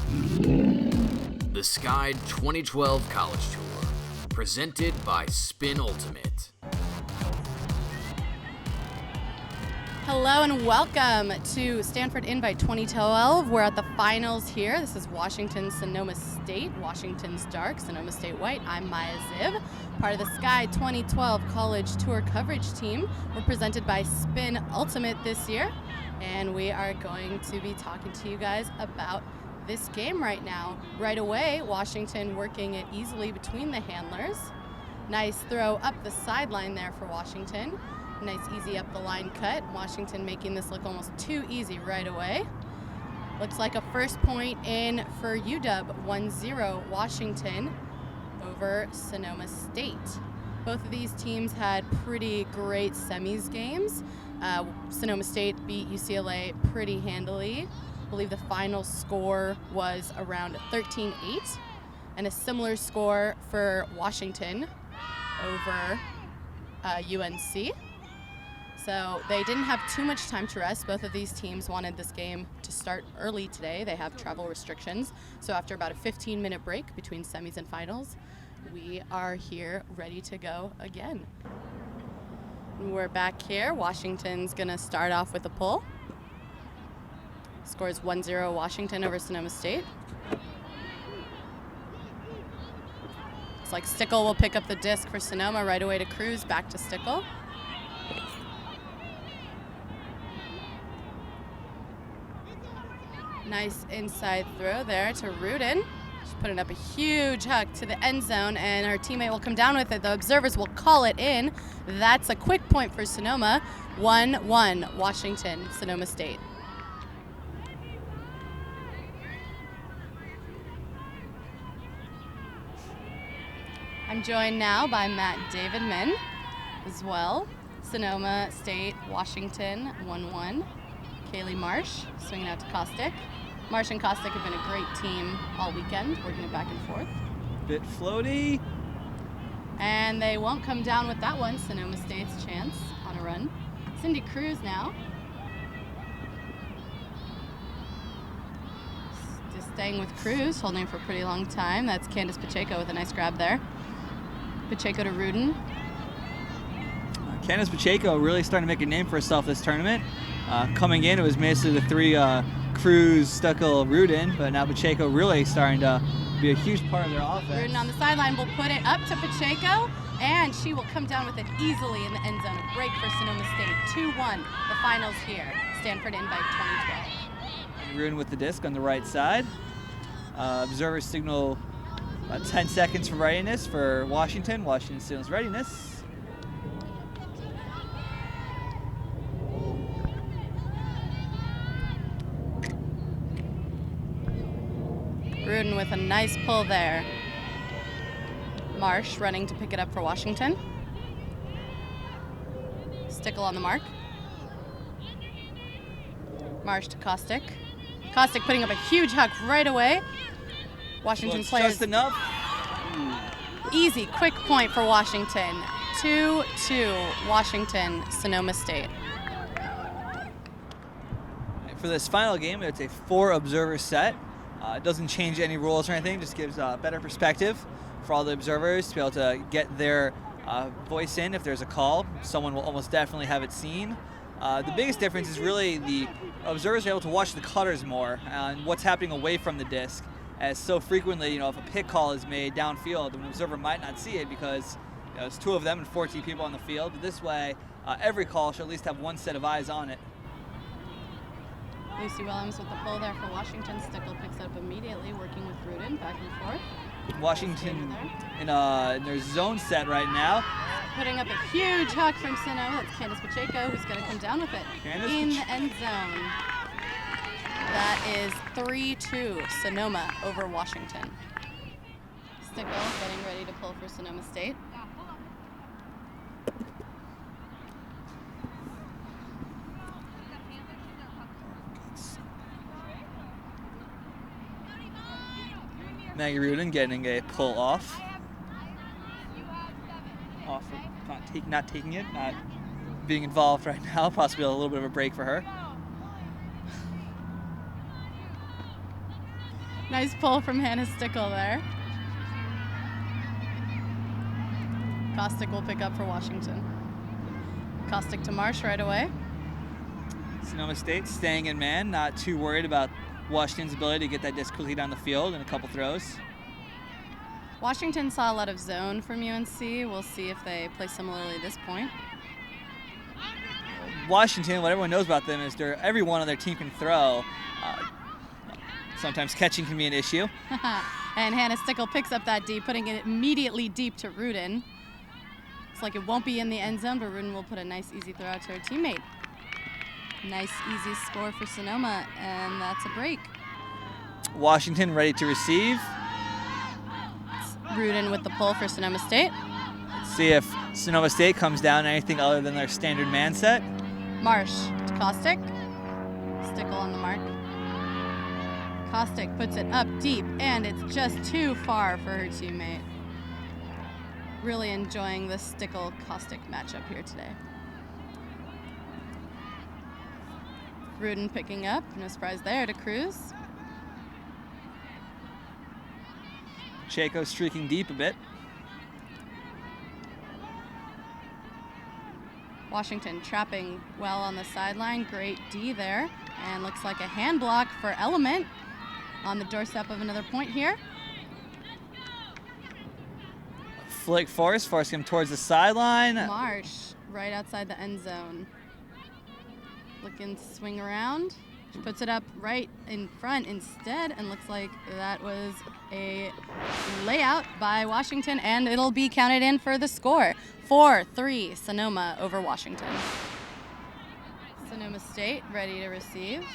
The Sky 2012 College Tour, presented by Spin Ultimate. Hello and welcome to Stanford Invite 2012. We're at the finals here. This is Washington, Sonoma State. Washington's dark, Sonoma State white. I'm Maya Ziv, part of the Sky 2012 College Tour coverage team. We're presented by Spin Ultimate this year, and we are going to be talking to you guys about this game right now. Right away, Washington working it easily between the handlers. Nice throw up the sideline there for Washington. Nice easy up the line cut. Washington making this look almost too easy right away. Looks like a first point in for UW, 1-0 Washington over Sonoma State. Both of these teams had pretty great semis games. Sonoma State beat UCLA pretty handily. I believe the final score was around 13-8, and a similar score for Washington over UNC. So they didn't have too much time to rest. Both of these teams wanted this game to start early today. They have travel restrictions. So after about a 15-minute break between semis and finals, we are here ready to go again. We're back here. Washington's going to start off with a pull. Scores 1-0 Washington over Sonoma State. Looks like Stickle will pick up the disc for Sonoma right away to Cruz, back to Stickle. Nice inside throw there to Rudin. She's putting up a huge hook to the end zone, and her teammate will come down with it. The observers will call it in. That's a quick point for Sonoma. 1-1 Washington, Sonoma State. I'm joined now by Matt Davidman as well. Sonoma State, Washington, 1-1. Kaylee Marsh swinging out to Kostick. Marsh and Kostick have been a great team all weekend, working it back and forth. Bit floaty. And they won't come down with that one. Sonoma State's chance on a run. Cindy Cruz now. Just staying with Cruz, holding it for a pretty long time. That's Candace Pacheco with a nice grab there. Pacheco to Rudin. Candace Pacheco really starting to make a name for herself this tournament. Coming in, it was mostly the three Cruz, Stuckel, Rudin, but now Pacheco really starting to be a huge part of their offense. Rudin on the sideline will put it up to Pacheco, and she will come down with it easily in the end zone. A break for Sonoma State. 2-1, the finals here. Stanford Invite 2012. Rudin with the disc on the right side. Observers signal about 10 seconds for readiness for Washington. Washington signals readiness. Rudin with a nice pull there. Marsh running to pick it up for Washington. Stickle on the mark. Marsh to Kostick. Kostick putting up a huge hook right away. Washington players. Just enough. Easy, quick point for Washington. 2-2, Washington, Sonoma State. For this final game, it's a 4-observer set. It doesn't change any rules or anything, just gives better perspective for all the observers to be able to get their voice in if there's a call. Someone will almost definitely have it seen. The biggest difference is really the observers are able to watch the cutters more and what's happening away from the disc, as so frequently, if a pick call is made downfield, an observer might not see it because there's 2 of them and 14 people on the field. But this way, every call should at least have one set of eyes on it. Lucy Williams with the pull there for Washington. Stickle picks up immediately, working with Rudin back and forth. Washington in their zone set right now. Putting up a huge hook from Sonoma. That's Candace Pacheco, who's going to come down with it in the end zone. That is 3-2 Sonoma over Washington. Stickle getting ready to pull for Sonoma State. Maggie Rudin getting a pull off. Not taking it, not being involved right now. Possibly a little bit of a break for her. Nice pull from Hannah Stickle there. Kostick will pick up for Washington. Kostick to Marsh right away. Sonoma State staying in man, not too worried about Washington's ability to get that disc quickly down the field in a couple throws. Washington saw a lot of zone from UNC. We'll see if they play similarly this point. Washington, what everyone knows about them is everyone on their team can throw. Sometimes catching can be an issue. And Hannah Stickle picks up that D, putting it immediately deep to Rudin. It's like it won't be in the end zone, but Rudin will put a nice, easy throw out to her teammate. Nice, easy score for Sonoma, and that's a break. Washington ready to receive. Rudin with the pull for Sonoma State. Let's see if Sonoma State comes down anything other than their standard man set. Marsh to Kostick. Stickle on the mark. Kostick puts it up deep, and it's just too far for her teammate. Really enjoying the Stickle-Kostick matchup here today. Rudin picking up, no surprise there to Cruz. Pacheco streaking deep a bit. Washington trapping well on the sideline. Great D there. And looks like a hand block for Element on the doorstep of another point here. Flick forcing him towards the sideline. Marsh right outside the end zone. Looking to swing around. She puts it up right in front instead, and looks like that was a layout by Washington, and it'll be counted in for the score. 4-3 Sonoma over Washington. Sonoma State ready to receive.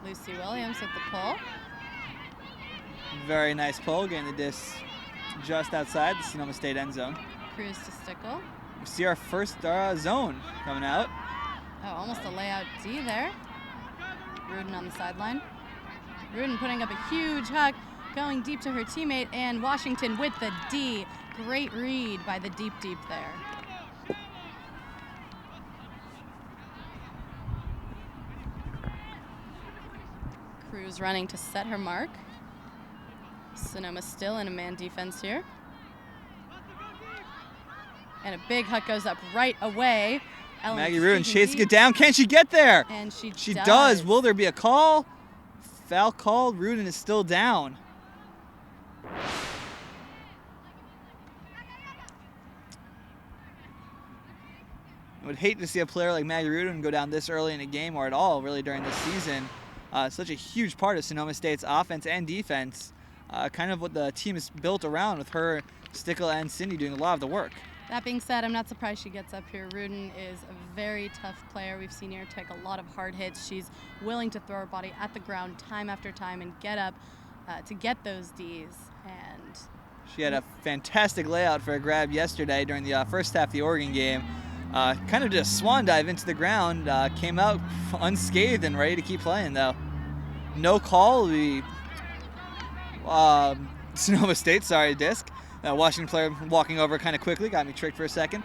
Lucy Williams with the pull. Very nice pull, getting the disc just outside the Sonoma State end zone. Cruz to Stickle. We see our first zone coming out. Oh, almost a layout D there. Rudin on the sideline. Rudin putting up a huge hug, going deep to her teammate, and Washington with the D. Great read by the deep there. Cruz running to set her mark. Sonoma still in a man defense here. And a big hut goes up right away. Maggie Rudin chasing it down. Can she get there? And she does. Will there be a call? Foul called. Rudin is still down. I would hate to see a player like Maggie Rudin go down this early in a game, or at all really during this season. Such a huge part of Sonoma State's offense and defense. Kind of what the team is built around, with her, Stickle, and Cindy doing a lot of the work. That being said, I'm not surprised she gets up here. Rudin is a very tough player. We've seen her take a lot of hard hits. She's willing to throw her body at the ground time after time and get up to get those Ds. And she had a fantastic layout for a grab yesterday during the first half of the Oregon game. Kind of just swan dive into the ground. Came out unscathed and ready to keep playing, though. No call. Sonoma State, disc. Washington player walking over kind of quickly, got me tricked for a second.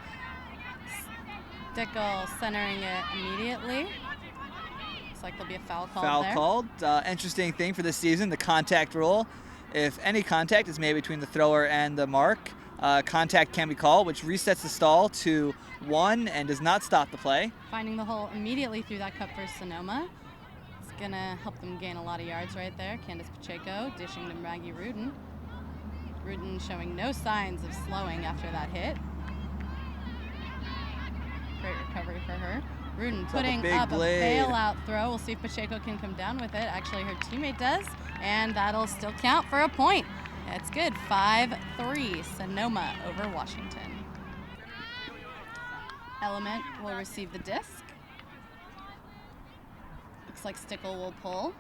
Stickle centering it immediately. Looks like there'll be a foul called Foul there. called. Interesting thing for this season, the contact rule. If any contact is made between the thrower and the mark, contact can be called, which resets the stall to 1 and does not stop the play. Finding the hole immediately through that cut for Sonoma. It's going to help them gain a lot of yards right there. Candace Pacheco dishing to Maggie Rudin. Rudin showing no signs of slowing after that hit. Great recovery for her. Rudin putting up a bailout throw. We'll see if Pacheco can come down with it. Actually, her teammate does, and that'll still count for a point. That's good. 5-3 Sonoma over Washington. Element will receive the disc. Looks like Stickle will pull.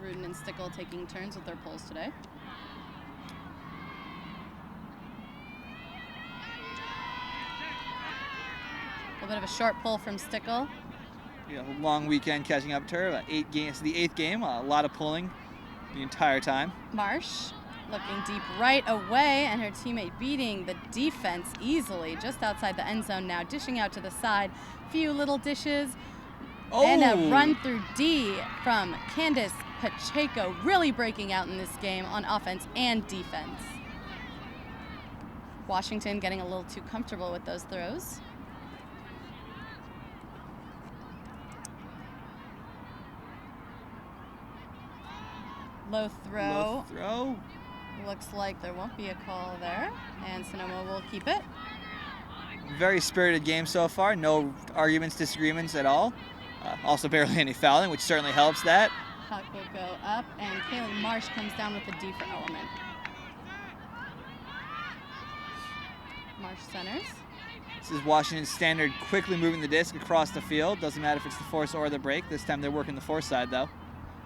Rudin and Stickle taking turns with their pulls today. A little bit of a short pull from Stickle. Long weekend catching up to her. About 8 games, the 8th game. A lot of pulling the entire time. Marsh looking deep right away, and her teammate beating the defense easily just outside the end zone now, dishing out to the side. Few little dishes. And a run through D from Candace Pacheco, really breaking out in this game on offense and defense. Washington getting a little too comfortable with those throws. Low throw. Looks like there won't be a call there, and Sonoma will keep it. Very spirited game so far. No arguments, disagreements at all. Also barely any fouling, which certainly helps that. Puck will go up, and Kaylin Marsh comes down with the D for Element. Marsh centers. This is Washington Standard quickly moving the disc across the field. Doesn't matter if it's the force or the break. This time they're working the force side, though.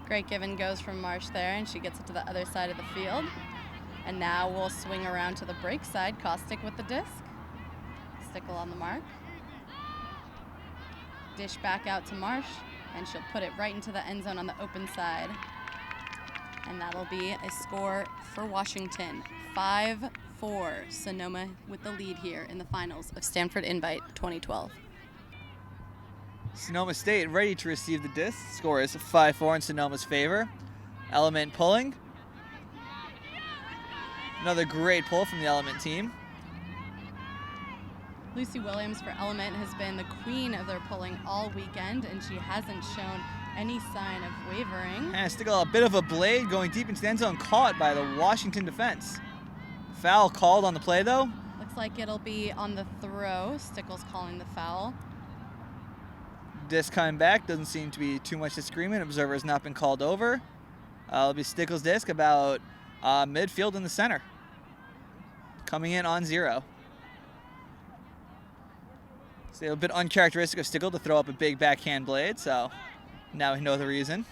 Great give and goes from Marsh there, and she gets it to the other side of the field. And now we'll swing around to the break side. Caustic with the disc. Stickle on the mark. Dish back out to Marsh, and she'll put it right into the end zone on the open side. And that'll be a score for Washington. 5-4. Sonoma with the lead here in the finals of Stanford Invite 2012. Sonoma State ready to receive the disc. Score is 5-4 in Sonoma's favor. Element pulling. Another great pull from the Element team. Lucy Williams for Element has been the queen of their pulling all weekend, and she hasn't shown any sign of wavering. And still a bit of a blade going deep into the end zone, caught by the Washington defense. Foul called on the play, though. Looks like it'll be on the throw. Stickles calling the foul. Disc coming back. Doesn't seem to be too much disagreement. Observer has not been called over. It'll be Stickles' disc about midfield in the center. Coming in on 0. So a bit uncharacteristic of Stickle to throw up a big backhand blade, so now we know the reason.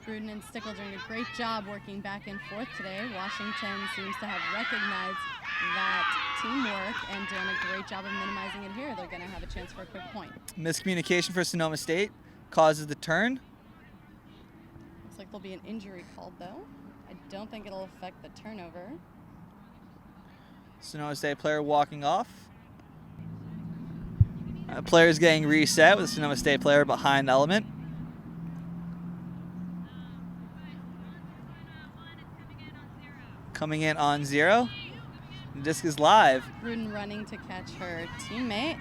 Gruden and Stickle doing a great job working back and forth today. Washington seems to have recognized that teamwork and doing a great job of minimizing it here. They're going to have a chance for a quick point. Miscommunication for Sonoma State causes the turn. Looks like there'll be an injury called, though. I don't think it'll affect the turnover. Sonoma State player walking off. Player's getting reset with the Sonoma State player behind Element. Coming in on 0. The disc is live. Rudin running to catch her teammate.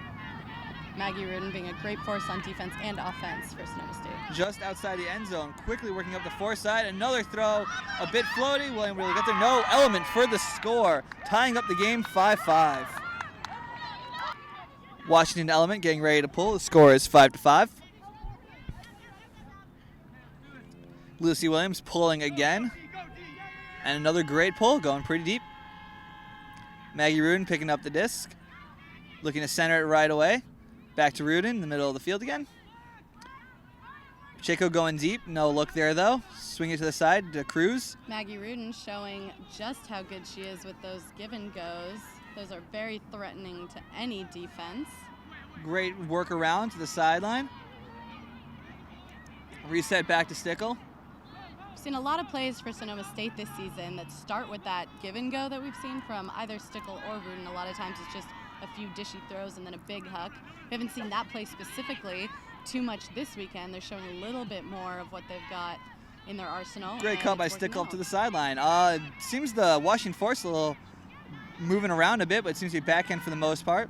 Maggie Rudin being a great force on defense and offense for Sonoma State. Just outside the end zone, quickly working up the far side. Another throw, a bit floaty. William really got there. No, Element for the score, tying up the game 5-5. Washington Element getting ready to pull. The score is 5-5. Lucy Williams pulling again. And another great pull, going pretty deep. Maggie Rudin picking up the disc. Looking to center it right away. Back to Rudin in the middle of the field again. Pacheco going deep. No look there, though. Swing it to the side to Cruz. Maggie Rudin showing just how good she is with those give and goes. Those are very threatening to any defense. Great work around to the sideline. Reset back to Stickle. We've seen a lot of plays for Sonoma State this season that start with that give and go that we've seen from either Stickle or Rudin. A lot of times it's just a few dishy throws and then a big huck. We haven't seen that play specifically too much this weekend. They're showing a little bit more of what they've got in their arsenal. Great cut by Stickle up to the sideline. Seems the Washington force a little moving around a bit, but it seems to be backhand for the most part.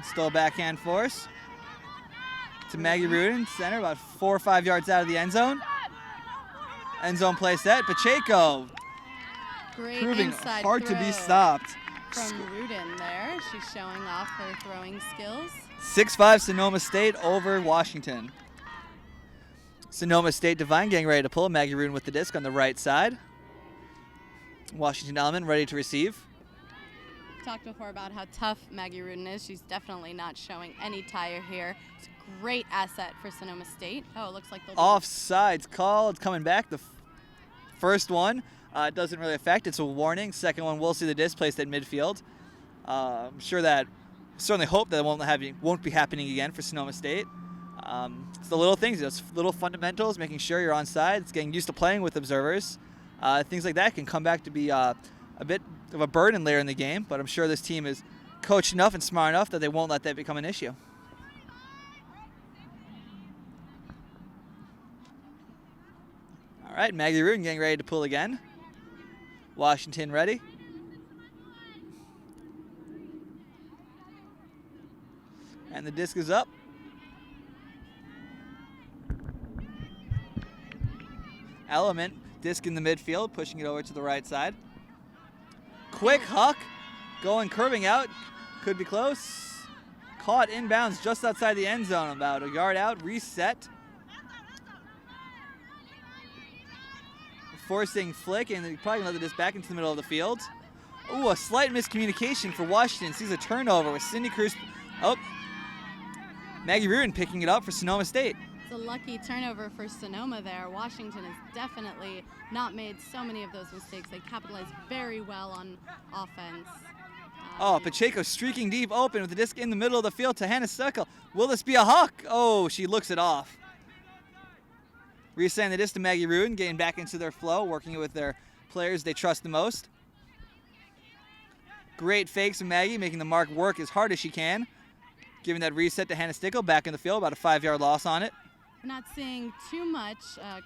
Still backhand force. To Maggie Rudin, center, about 4 or 5 yards out of the end zone. End zone play set. Pacheco Great proving inside hard to be throw stopped. from Rudin there. She's showing off her throwing skills. 6-5 Sonoma State over Washington. Sonoma State Divine getting ready to pull. Maggie Rudin with the disc on the right side. Washington Element ready to receive. Talked before about how tough Maggie Rudin is. She's definitely not showing any tire here. It's a great asset for Sonoma State. Oh, it looks like they'll Offsides called. Coming back. The first one doesn't really affect. It's a warning. Second one, we'll see the disc placed at midfield. I'm sure that, certainly hope that it won't be happening again for Sonoma State. It's the little things, those little fundamentals, making sure you're on sides, getting used to playing with observers. Things like that can come back to be a bit of a burden later in the game, but I'm sure this team is coached enough and smart enough that they won't let that become an issue. All right, Maggie Rudin getting ready to pull again. Washington ready. And the disc is up. Element, disc in the midfield, pushing it over to the right side. Quick huck, going curving out, could be close. Caught inbounds just outside the end zone, about a yard out, reset. Forcing flick, and they're probably gonna let the disc back into the middle of the field. Ooh, a slight miscommunication for Washington. Sees a turnover with Cindy Cruz. Oh, Maggie Rudin picking it up for Sonoma State. It's a lucky turnover for Sonoma there. Washington has definitely not made so many of those mistakes. They capitalized very well on offense. Oh, Pacheco streaking deep open with the disc in the middle of the field to Hannah Stuckel. Will this be a huck? Oh, she looks it off. Resetting the disc to Maggie Rudin, getting back into their flow, working it with their players they trust the most. Great fakes from Maggie, making the mark work as hard as she can. Giving that reset to Hannah Stuckel back in the field, about a 5-yard loss on it. We're not seeing too much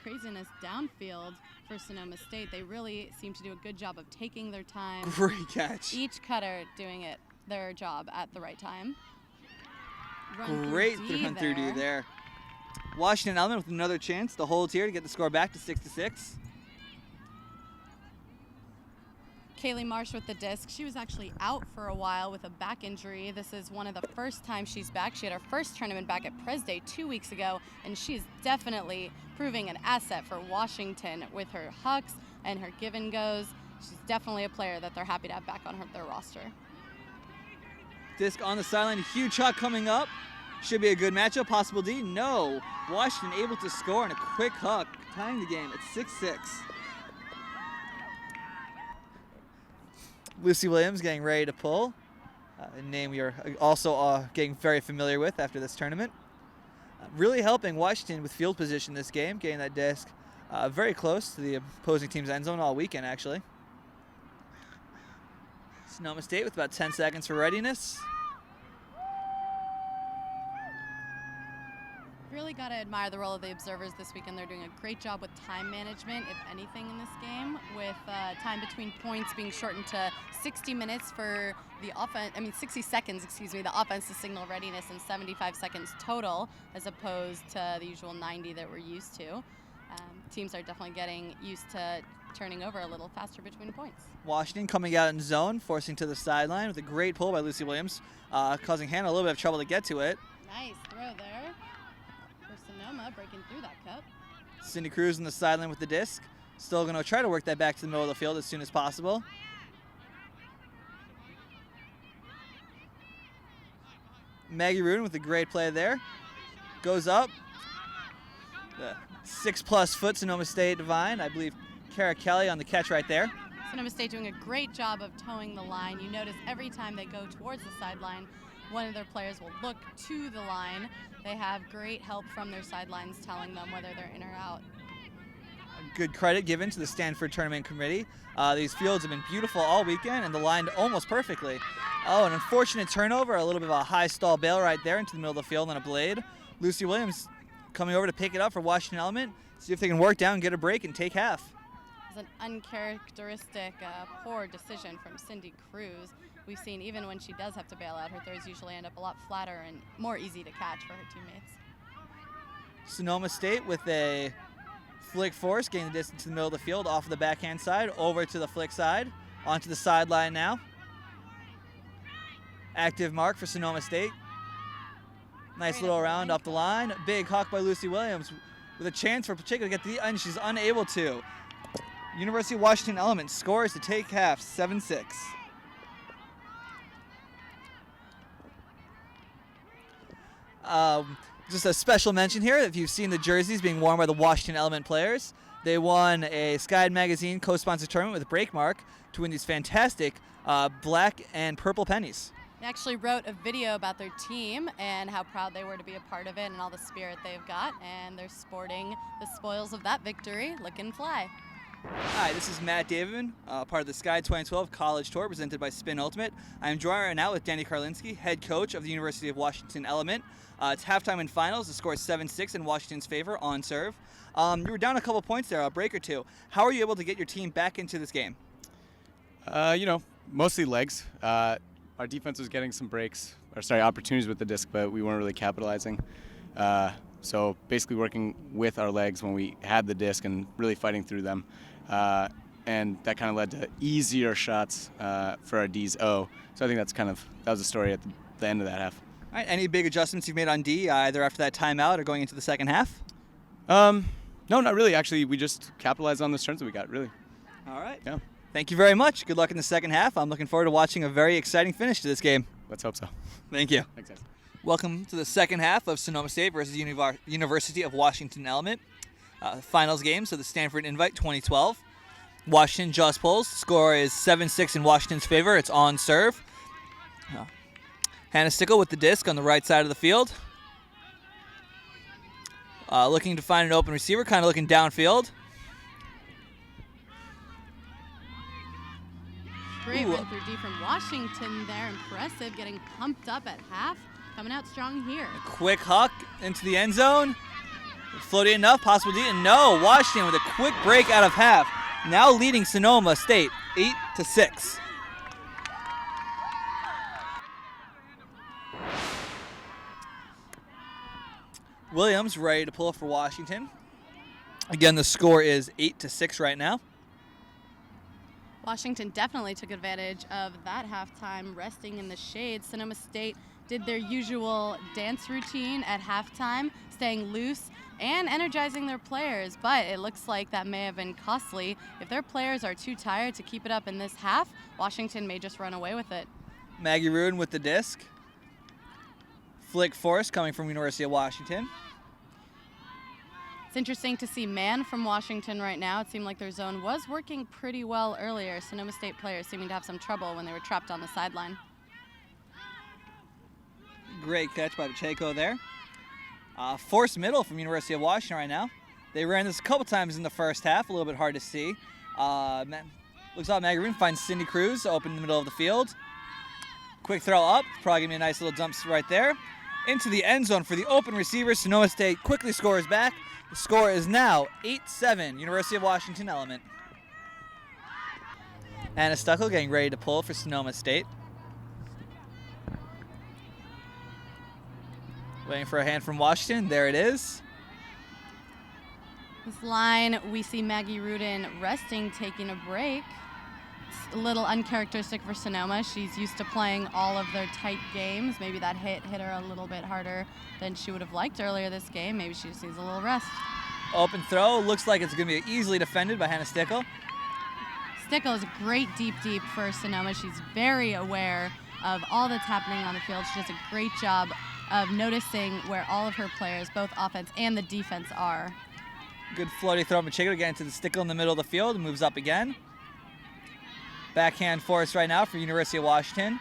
craziness downfield for Sonoma State. They really seem to do a good job of taking their time. Great catch. Each cutter doing their job at the right time. Great through D there. Washington Element with another chance to hold here to get the score back to 6-6. Kaylee Marsh with the disc. She was actually out for a while with a back injury. This is one of the first times she's back. She had her first tournament back at Pres Day 2 weeks ago, and she's definitely proving an asset for Washington with her hucks and her give and goes. She's definitely a player that they're happy to have back on their roster. Disc on the sideline, huge huck coming up. Should be a good matchup. Possible D? No. Washington able to score on a quick huck, tying the game at 6-6. Lucy Williams getting ready to pull. A name we are also getting very familiar with after this tournament. Really helping Washington with field position this game, getting that disc very close to the opposing team's end zone all weekend, actually. Sonoma State with about 10 seconds for readiness. Really got to admire the role of the observers this weekend. They're doing a great job with time management, if anything, in this game, with time between points being shortened to 60 minutes for the offense. 60 seconds, excuse me, the offense to signal readiness, and 75 seconds total, as opposed to the usual 90 that we're used to. Teams are definitely getting used to turning over a little faster between points. Washington coming out in zone, forcing to the sideline with a great pull by Lucy Williams, causing Hannah a little bit of trouble to get to it. Nice throw there. Sonoma breaking through that cup. Cindy Cruz on the sideline with the disc. Still going to try to work that back to the middle of the field as soon as possible. Maggie Rudin with a great play there. Goes up. The 6+ foot Sonoma State Divine. I believe Kara Kelly on the catch right there. Sonoma State doing a great job of towing the line. You notice every time they go towards the sideline, one of their players will look to the line. They have great help from their sidelines telling them whether they're in or out. Good credit given to the Stanford Tournament Committee. These fields have been beautiful all weekend and the line almost perfectly. Oh, an unfortunate turnover, a little bit of a high stall bail right there into the middle of the field on a blade. Lucy Williams coming over to pick it up for Washington Element, see if they can work down, get a break, and take half. It's an uncharacteristic, poor decision from Cindy Cruz. We've seen even when she does have to bail out, her throws usually end up a lot flatter and more easy to catch for her teammates. Sonoma State with a flick force, getting the distance to the middle of the field, off of the backhand side, over to the flick side, onto the sideline now. Active mark for Sonoma State. Nice little round up the line. Big huck by Lucy Williams with a chance for Pacheco to get the end. She's unable to. University of Washington Element scores to take half, 7-6. Just a special mention here, if you've seen the jerseys being worn by the Washington Element players, they won a Sky Magazine co-sponsored tournament with Breakmark to win these fantastic black and purple pennies. They actually wrote a video about their team and how proud they were to be a part of it and all the spirit they've got, and they're sporting the spoils of that victory, looking fly. Hi, this is Matt Davidman, part of the Sky 2012 College Tour presented by Spin Ultimate. I'm joined right now with Danny Karlinski, head coach of the University of Washington Element. It's halftime and finals. The score is 7-6 in Washington's favor on serve. You were down a couple points there, a break or two. How are you able to get your team back into this game? Mostly legs. Our defense was getting some opportunities with the disc, but we weren't really capitalizing. So basically working with our legs when we had the disc and really fighting through them. And that kind of led to easier shots for our D's O. So I think that was the story at the end of that half. All right, any big adjustments you've made on D, either after that timeout or going into the second half? No, not really. Actually, we just capitalized on the turns that we got, really. All right. Yeah. Thank you very much. Good luck in the second half. I'm looking forward to watching a very exciting finish to this game. Let's hope so. Thank you. Thanks, guys. Welcome to the second half of Sonoma State versus University of Washington Element. Finals games of the Stanford Invite 2012. Washington just pulls. The score is 7-6 in Washington's favor. It's on serve. Hannah Stickle with the disc on the right side of the field. Looking to find an open receiver, kind of looking downfield. Great run through D from Washington there. Impressive, getting pumped up at half. Coming out strong here. A quick huck into the end zone. Floating enough, possible D. And no, Washington with a quick break out of half. Now leading Sonoma State 8-6. Williams ready to pull for Washington. Again, the score is 8-6 right now. Washington definitely took advantage of that halftime, resting in the shade. Sonoma State did their usual dance routine at halftime, staying loose and energizing their players, but it looks like that may have been costly. If their players are too tired to keep it up in this half, Washington may just run away with it. Maggie Rudin with the disc. Flick force coming from University of Washington. It's interesting to see man from Washington right now. It seemed like their zone was working pretty well earlier. Sonoma State players seeming to have some trouble when they were trapped on the sideline. Great catch by Pacheco there. Force middle from University of Washington right now. They ran this a couple times in the first half, a little bit hard to see. Looks like Maggie Rudin finds Cindy Cruz open in the middle of the field. Quick throw up, probably gonna be a nice little dump right there. Into the end zone for the open receiver. Sonoma State quickly scores back. The score is now 8-7, University of Washington Element. Anna Stuckel getting ready to pull for Sonoma State. Waiting for a hand from Washington. There it is. This line, we see Maggie Rudin resting, taking a break. It's a little uncharacteristic for Sonoma. She's used to playing all of their tight games. Maybe that hit her a little bit harder than she would have liked earlier this game. Maybe she just needs a little rest. Open throw. Looks like it's going to be easily defended by Hannah Stickle. Stickle is great deep for Sonoma. She's very aware of all that's happening on the field. She does a great job of noticing where all of her players, both offense and the defense, are. Good floaty throw from Pacheco to get into the Stickle in the middle of the field and moves up again. Backhand force right now for University of Washington.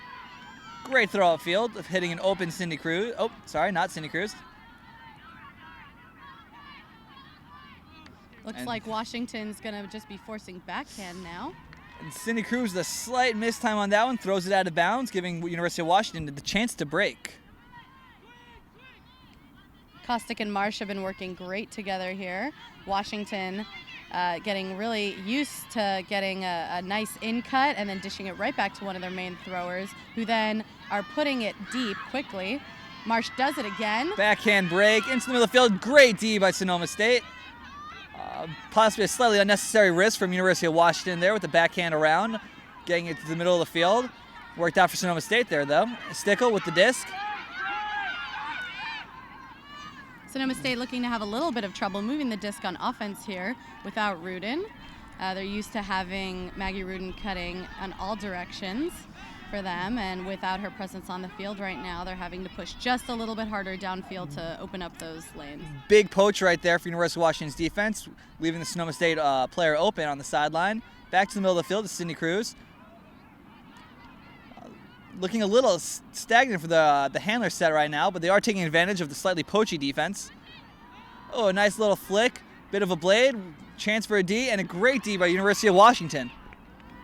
Great throw upfield of hitting an open Cindy Cruz. Oh, sorry, not Cindy Cruz. Looks like Washington's going to just be forcing backhand now. And Cindy Cruz, the slight miss time on that one, throws it out of bounds, giving University of Washington the chance to break. Kostick and Marsh have been working great together here. Washington getting really used to getting a nice in cut and then dishing it right back to one of their main throwers, who then are putting it deep quickly. Marsh does it again. Backhand break into the middle of the field. Great D by Sonoma State. Possibly a slightly unnecessary risk from University of Washington there with the backhand around, getting it to the middle of the field. Worked out for Sonoma State there, though. Stickle with the disc. Sonoma State looking to have a little bit of trouble moving the disc on offense here without Rudin. They're used to having Maggie Rudin cutting in all directions for them, and without her presence on the field right now, they're having to push just a little bit harder downfield to open up those lanes. Big poach right there for University of Washington's defense, leaving the Sonoma State player open on the sideline. Back to the middle of the field to Cindy Cruz. Looking a little stagnant for the handler set right now, but they are taking advantage of the slightly poachy defense. Oh, a nice little flick Bit of a blade, chance for a D, and a great D by University of Washington.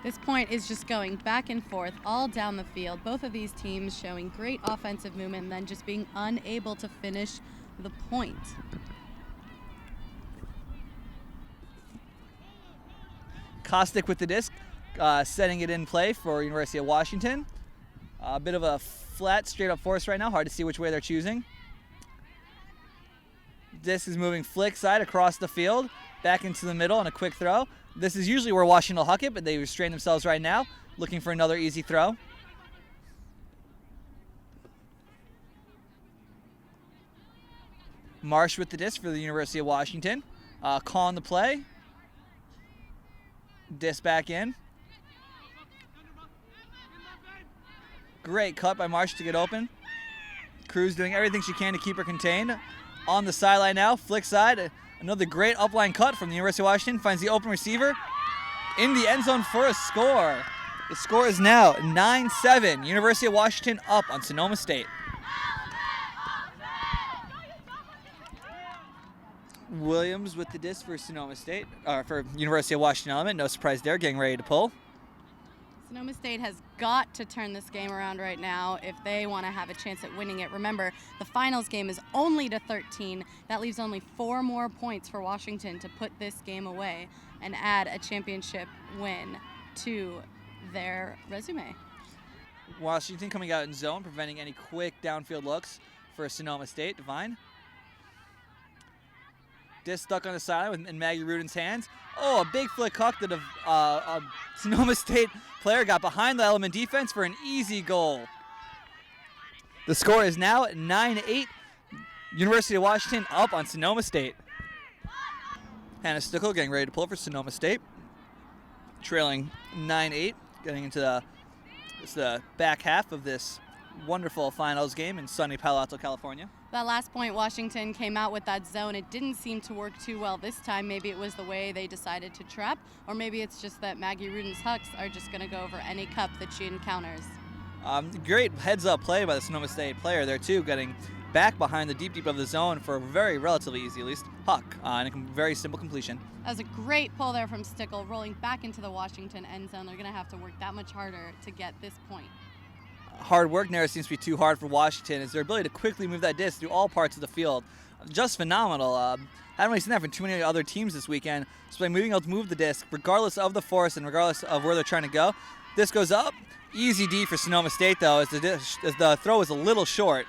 This point is just going back and forth all down the field. Both of these teams showing great offensive movement and then just being unable to finish the point. Kostick with the disc, setting it in play for University of Washington. A bit of a flat, straight up force right now. Hard to see which way they're choosing. Disc is moving flick side across the field, back into the middle on a quick throw. This is usually where Washington will huck it, but they restrain themselves right now, looking for another easy throw. Marsh with the disc for the University of Washington. Calling the play. Disc back in. Great cut by Marsh to get open. Cruz doing everything she can to keep her contained. On the sideline now, flick side. Another great upline cut from the University of Washington. Finds the open receiver in the end zone for a score. The score is now 9-7. University of Washington up on Sonoma State. Williams with the disc for Sonoma State, for University of Washington Element. No surprise there, getting ready to pull. Sonoma State has got to turn this game around right now if they want to have a chance at winning it. Remember, the finals game is only to 13. That leaves only 4 more points for Washington to put this game away and add a championship win to their resume. Washington coming out in zone, preventing any quick downfield looks for Sonoma State. Divine. Disc stuck on the sideline in Maggie Rudin's hands. Oh, a big flick hook that a Sonoma State player got behind the Element defense for an easy goal. The score is now 9-8. University of Washington up on Sonoma State. Hannah Stickle getting ready to pull for Sonoma State. Trailing 9-8, getting into the back half of this wonderful finals game in sunny Palo Alto, California. That last point, Washington came out with that zone. It didn't seem to work too well this time. Maybe it was the way they decided to trap, or maybe it's just that Maggie Rudin's hucks are just going to go over any cup that she encounters. Great heads-up play by the Sonoma State player there, too, getting back behind the deep of the zone for a very relatively easy, at least, huck, and a very simple completion. That was a great pull there from Stickle, rolling back into the Washington end zone. They're going to have to work that much harder to get this point. Hard work never seems to be too hard for Washington is their ability to quickly move that disc through all parts of the field. Just phenomenal. Haven't really seen that from too many other teams this weekend. Just by moving able to move the disc, regardless of the force and regardless of where they're trying to go. Disc goes up. Easy D for Sonoma State, though, as the throw is a little short.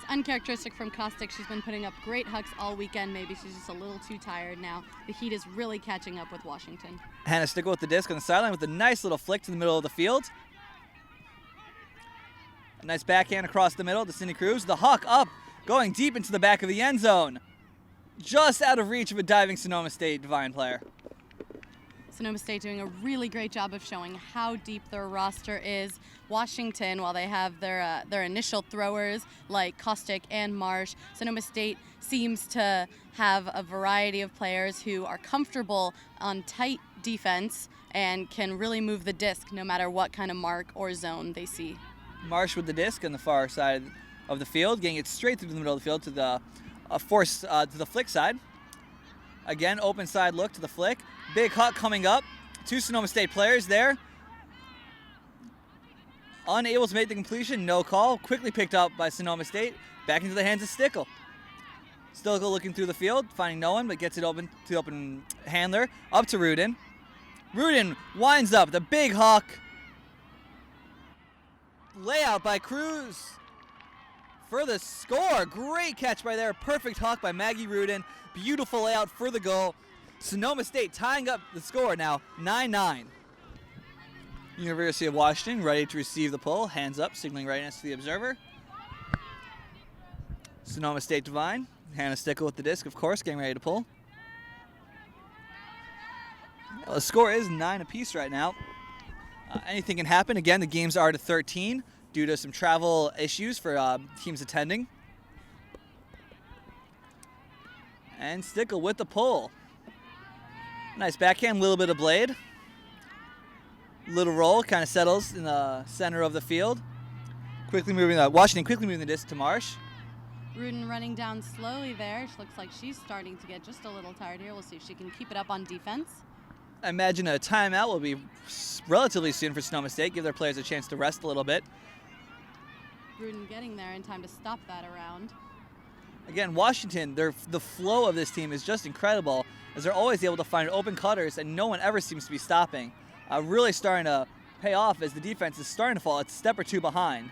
It's uncharacteristic from Kostick. She's been putting up great hucks all weekend. Maybe she's just a little too tired now. The heat is really catching up with Washington. Hannah Stickle with the disc on the sideline with a nice little flick to the middle of the field. A nice backhand across the middle to Cindy Cruz. The huck up, going deep into the back of the end zone. Just out of reach of a diving Sonoma State Divine player. Sonoma State doing a really great job of showing how deep their roster is. Washington, while they have their initial throwers like Kostick and Marsh, Sonoma State seems to have a variety of players who are comfortable on tight defense and can really move the disc no matter what kind of mark or zone they see. Marsh with the disc on the far side of the field, getting it straight through the middle of the field to the force to the flick side. Again, open side look to the flick. Big huck coming up. 2 Sonoma State players there. Unable to make the completion, no call. Quickly picked up by Sonoma State. Back into the hands of Stickle. Stickle looking through the field, finding no one, but gets it open to the open handler. Up to Rudin. Rudin winds up the big huck. Layout by Cruz for the score. Great catch by there. Perfect huck by Maggie Rudin. Beautiful layout for the goal. Sonoma State tying up the score now 9-9. University of Washington ready to receive the pull. Hands up, signaling readiness to the observer. Sonoma State Divine. Hannah Stickle with the disc, of course, getting ready to pull. Well, the score is 9 apiece right now. Anything can happen. Again, the games are to 13 due to some travel issues for teams attending. And Stickle with the pull. Nice backhand, little bit of blade. Little roll, kind of settles in the center of the field. Washington quickly moving the disc to Marsh. Rudin running down slowly there. She looks like she's starting to get just a little tired here. We'll see if she can keep it up on defense. I imagine a timeout will be relatively soon for Sonoma State, give their players a chance to rest a little bit. Rudin getting there in time to stop that around. Again, Washington, the flow of this team is just incredible, as they're always able to find open cutters, and no one ever seems to be stopping. Really starting to pay off as the defense is starting to fall a step or two behind.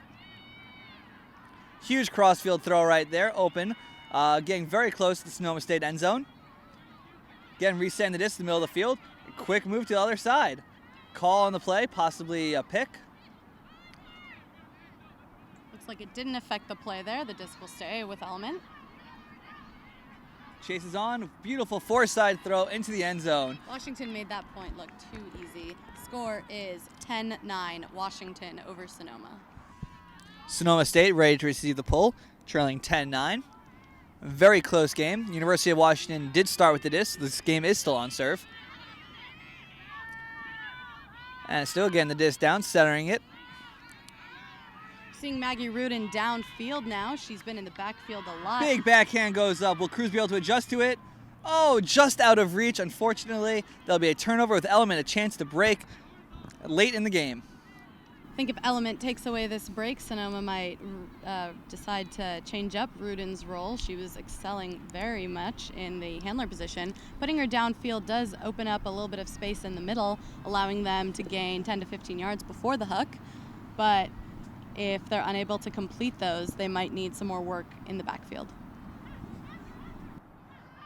Huge crossfield throw right there, open, getting very close to the Sonoma State end zone. Again, resetting the disc in the middle of the field. A quick move to the other side. Call on the play, possibly a pick. Looks like it didn't affect the play there. The disc will stay with Element. Chases on, beautiful four-side throw into the end zone. Washington made that point look too easy. Score is 10-9, Washington over Sonoma. Sonoma State ready to receive the pull, trailing 10-9. Very close game. University of Washington did start with the disc. This game is still on serve. And still getting the disc down, centering it. Seeing Maggie Rudin downfield now. She's been in the backfield a lot. Big backhand goes up. Will Cruz be able to adjust to it? Oh, just out of reach, unfortunately. There'll be a turnover with Element, a chance to break late in the game. I think if Element takes away this break, Sonoma might decide to change up Rudin's role. She was excelling very much in the handler position. Putting her downfield does open up a little bit of space in the middle, allowing them to gain 10 to 15 yards before the hook. But if they're unable to complete those, they might need some more work in the backfield.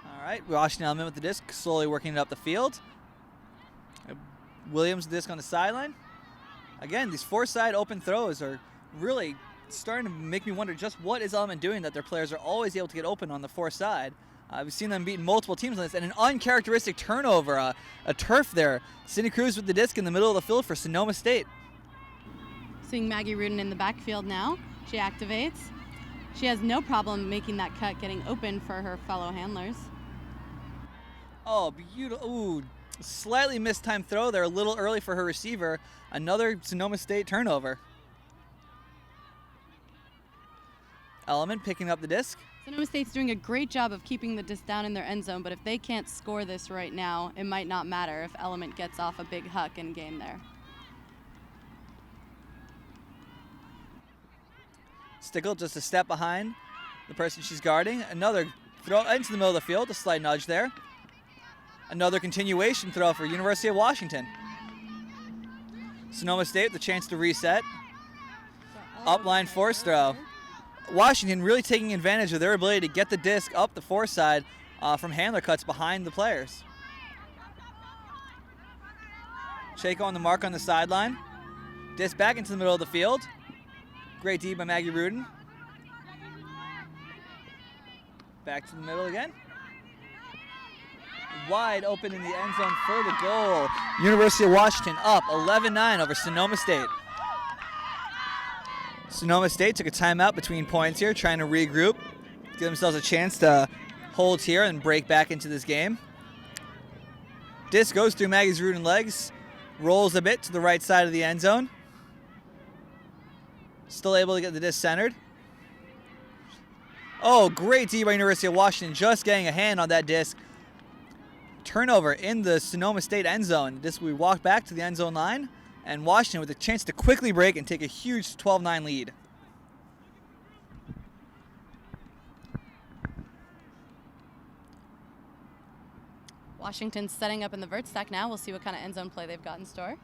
All right, Washington Element with the disc, slowly working it up the field. Williams disc on the sideline. Again, these four-side open throws are really starting to make me wonder just what is Element doing that their players are always able to get open on the four side. We've seen them beat multiple teams on this, and an uncharacteristic turnover, a turf there. Cindy Cruz with the disc in the middle of the field for Sonoma State. Seeing Maggie Rudin in the backfield now. She activates. She has no problem making that cut, getting open for her fellow handlers. Oh, beautiful. Ooh, slightly mistimed throw there, a little early for her receiver. Another Sonoma State turnover. Element picking up the disc. Sonoma State's doing a great job of keeping the disc down in their end zone, but if they can't score this right now, it might not matter if Element gets off a big huck and gain there. Stickle just a step behind the person she's guarding. Another throw into the middle of the field, a slight nudge there. Another continuation throw for University of Washington. Sonoma State with the chance to reset. Upline force throw. Washington really taking advantage of their ability to get the disc up the four side from handler cuts behind the players. Shako on the mark on the sideline. Disc back into the middle of the field. Great D by Maggie Rudin. Back to the middle again. Wide open in the end zone for the goal. University of Washington up 11-9 over Sonoma State. Sonoma State took a timeout between points here, trying to regroup, give themselves a chance to hold here and break back into this game. Disc goes through Maggie's Rudin legs, rolls a bit to the right side of the end zone. Still able to get the disc centered. Oh, great D by University of Washington, just getting a hand on that disc. Turnover in the Sonoma State end zone. We walk back to the end zone line, and Washington with a chance to quickly break and take a huge 12-9 lead. Washington's setting up in the vert stack now. We'll see what kind of end zone play they've got in store.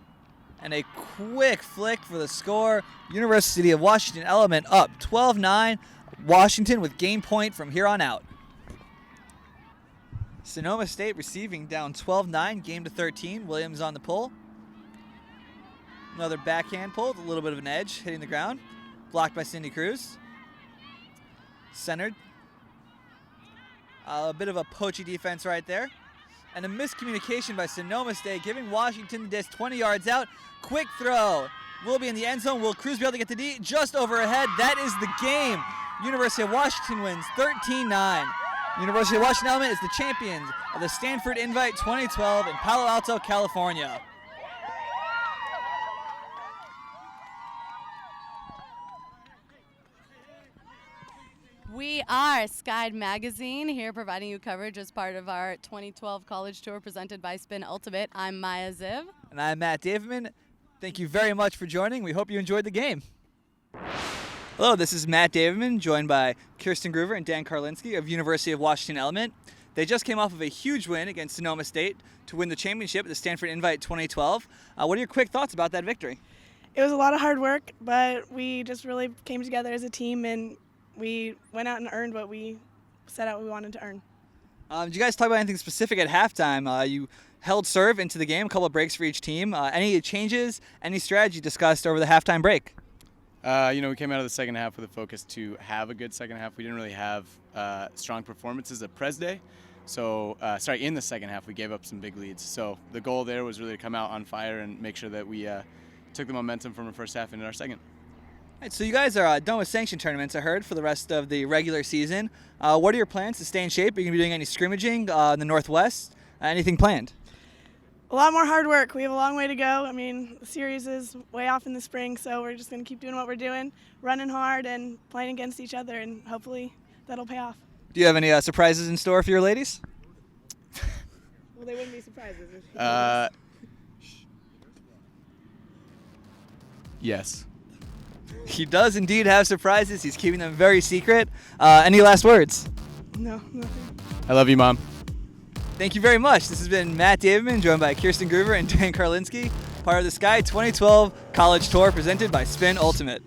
And a quick flick for the score. University of Washington Element up 12-9. Washington with game point from here on out. Sonoma State receiving down 12-9, game to 13. Williams on the pull. Another backhand pull with a little bit of an edge, hitting the ground. Blocked by Cindy Cruz. Centered. A bit of a poachy defense right there. And a miscommunication by Sonoma State, giving Washington the disc 20 yards out. Quick throw. Will be in the end zone. Will Cruz be able to get the D? Just overhead. That is the game. University of Washington wins 13-9. University of Washington Element is the champions of the Stanford Invite 2012 in Palo Alto, California. We are Skyd Magazine here providing you coverage as part of our 2012 college tour presented by Spin Ultimate. I'm Maya Ziv. And I'm Matt Davidman. Thank you very much for joining. We hope you enjoyed the game. Hello, this is Matt Davidman, joined by Kirsten Groover and Dan Karlinski of University of Washington Element. They just came off of a huge win against Sonoma State to win the championship at the Stanford Invite 2012. What are your quick thoughts about that victory? It was a lot of hard work, but we just really came together as a team and we went out and earned what we set out we wanted to earn. Did you guys talk about anything specific at halftime? You held serve into the game, a couple of breaks for each team. Any changes, any strategy discussed over the halftime break? We came out of the second half with a focus to have a good second half. We didn't really have strong performances at Pres Day. So, in the second half, we gave up some big leads. So the goal there was really to come out on fire and make sure that we took the momentum from our first half into our second. All right, so you guys are done with sanction tournaments, I heard, for the rest of the regular season. What are your plans to stay in shape? Are you going to be doing any scrimmaging in the Northwest? Anything planned? A lot more hard work. We have a long way to go. I mean, the series is way off in the spring, so we're just going to keep doing what we're doing, running hard and playing against each other, and hopefully that'll pay off. Do you have any surprises in store for your ladies? Well, they wouldn't be surprises. Yes. He does indeed have surprises. He's keeping them very secret. Any last words? No, nothing. I love you, Mom. Thank you very much. This has been Matt Davidman, joined by Kirsten Groover and Dan Karlinski, part of the Skyd 2012 College Tour presented by Spin Ultimate.